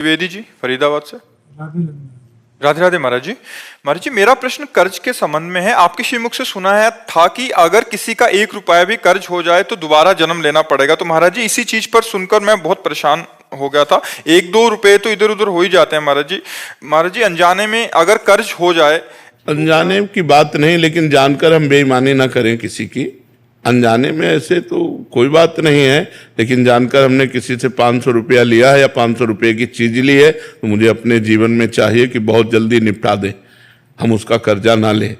द्विवेदी जी फरीदाबाद से। राधे राधे महाराज जी। महाराज जी, मेरा प्रश्न कर्ज के संबंध में है। आपके श्रीमुख से सुना है था कि अगर किसी का 1 रुपया भी कर्ज हो जाए तो दोबारा जन्म लेना पड़ेगा। तो महाराज जी, इसी चीज पर सुनकर मैं बहुत परेशान हो गया था। 1-2 रुपए तो इधर उधर हो ही जाते हैं महाराज जी। महाराज जी, अनजाने में अगर कर्ज हो जाए, अनजाने की बात नहीं, लेकिन जानकर हम बेईमानी ना करें किसी की। अनजाने में ऐसे तो कोई बात नहीं है, लेकिन जानकर हमने किसी से 500 रुपया लिया है या 500 रुपये की चीज ली है, तो मुझे अपने जीवन में चाहिए कि बहुत जल्दी निपटा दें, हम उसका कर्जा ना लें।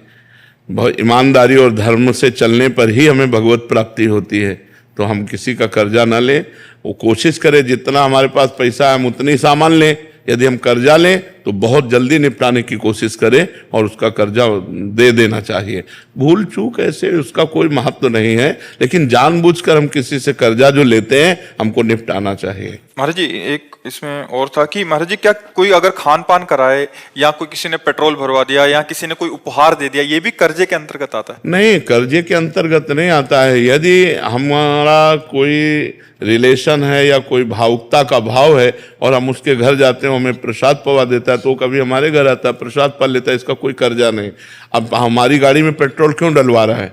बहुत ईमानदारी और धर्म से चलने पर ही हमें भगवत प्राप्ति होती है। तो हम किसी का कर्जा ना लें, वो कोशिश करें जितना हमारे पास पैसा है हम उतनी सामान लें। यदि हम कर्जा लें तो बहुत जल्दी निपटाने की कोशिश करें और उसका कर्जा दे देना चाहिए। भूल चूक ऐसे उसका कोई महत्व नहीं है, लेकिन जानबूझकर हम किसी से कर्जा जो लेते हैं हमको निपटाना चाहिए। महाराज जी एक इसमें और था कि महाराज जी, क्या कोई अगर खान पान कराए या कोई किसी ने पेट्रोल भरवा दिया या किसी ने कोई उपहार दे दिया, ये भी कर्जे के अंतर्गत आता है? नहीं, कर्जे के अंतर्गत नहीं आता है। यदि हमारा कोई रिलेशन है या कोई भावुकता का भाव है और हम उसके घर जाते हैं, हमें प्रसाद पवा देता है, तो कभी हमारे घर आता है प्रसाद पा लेता है, इसका कोई कर्जा नहीं। अब हमारी गाड़ी में पेट्रोल क्यों डलवा रहा है,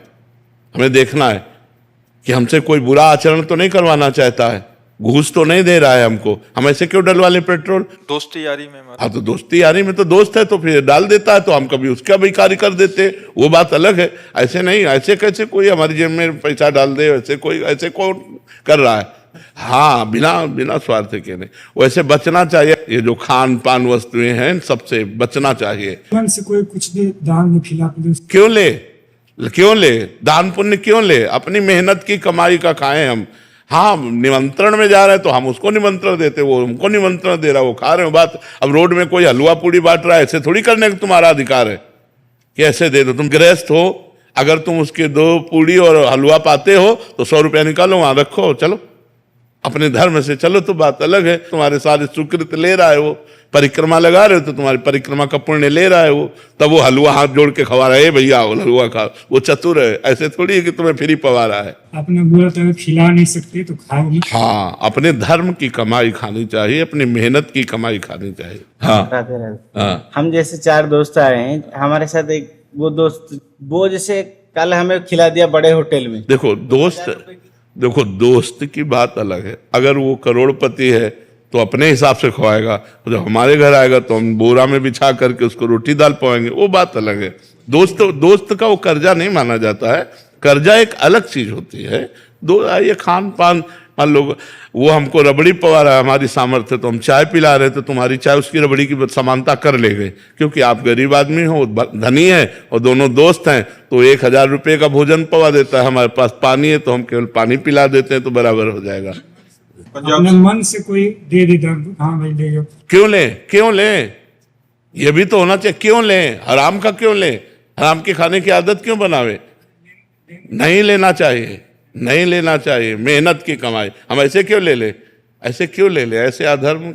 हमें देखना है कि हमसे कोई बुरा आचरण तो नहीं करवाना चाहता है, घूस तो नहीं दे रहा है हमको, हम ऐसे क्यों डलवा लें पेट्रोल? दोस्ती यारी में। हाँ, तो दोस्ती यारी में तो दोस्त है तो फिर डाल देता है, तो हम कभी उसका भी कार्य कर देते, वो बात अलग है। ऐसे नहीं, ऐसे कैसे कोई हमारी जेब में पैसा डाल दे, ऐसे कौन कर रहा है? हाँ, बिना स्वार्थ के नहीं, वैसे बचना चाहिए। ये जो खान पान वस्तुएं हैं सबसे बचना चाहिए। मन से कोई कुछ दे, दान में खिला क्यों ले दान पुण्य क्यों ले? अपनी मेहनत की कमाई का खाएं हम। हाँ, निमंत्रण में जा रहे हैं तो हम उसको निमंत्रण देते, वो हमको निमंत्रण दे रहा, वो खा रहे हो। बात अब रोड में कोई हलवा पूड़ी बांट रहा है, ऐसे थोड़ी करने का तुम्हारा अधिकार है कि ऐसे दे दो। तुम गृहस्थ हो, अगर तुम उसके 2 पूड़ी और हलवा पाते हो तो 100 रुपया निकालो, वहां रखो, चलो अपने धर्म से चलो, तो बात अलग है। तुम्हारे सारे सुकृत ले रहा है, वो परिक्रमा लगा रहे हो तो तुम्हारी परिक्रमा का पुण्य ले रहा है वो, तब वो हलवा हाथ जोड़ के खवा रहा है, भैया हलवा खा, वो चतुर है। ऐसे थोड़ी है कि तुम्हें फ्री पवा रहा है। आपने बोला था खिला नहीं सकते तो खाओ नहीं। हाँ, अपने धर्म की कमाई खानी चाहिए, अपनी मेहनत की कमाई खानी चाहिए। हाँ, राधे राधे। हाँ। हम जैसे 4 दोस्त आए हैं, हमारे साथ एक वो दोस्त, वो जैसे कल हमें खिला दिया बड़े होटल में। देखो दोस्त की बात अलग है। अगर वो करोड़पति है तो अपने हिसाब से खवाएगा, जब हमारे घर आएगा तो हम बोरा में बिछा करके उसको रोटी दाल पवाएंगे, वो बात अलग है। दोस्त का वो कर्जा नहीं माना जाता है। कर्जा एक अलग चीज होती है। ये खान पान, मान लो वो हमको रबड़ी पवा रहा है, हमारी सामर्थ्य, तो हम चाय पिला रहे तो तुम्हारी चाय उसकी रबड़ी की समानता कर ले गए, क्योंकि आप गरीब आदमी हो, धनी है, और दोनों दोस्त हैं, तो 1000 रुपये का भोजन पवा देता है, हमारे पास पानी है तो हम केवल पानी पिला देते हैं, तो बराबर हो जाएगा। अपने मन से कोई दे दे, हाँ भाई ले जाओ। क्यों ले? ये भी तो होना चाहिए। क्यों ले? हराम का क्यों ले? हराम के खाने की आदत क्यों बनावे? नहीं लेना चाहिए। मेहनत की कमाई हम ऐसे क्यों ले ले? ऐसे अधर्म की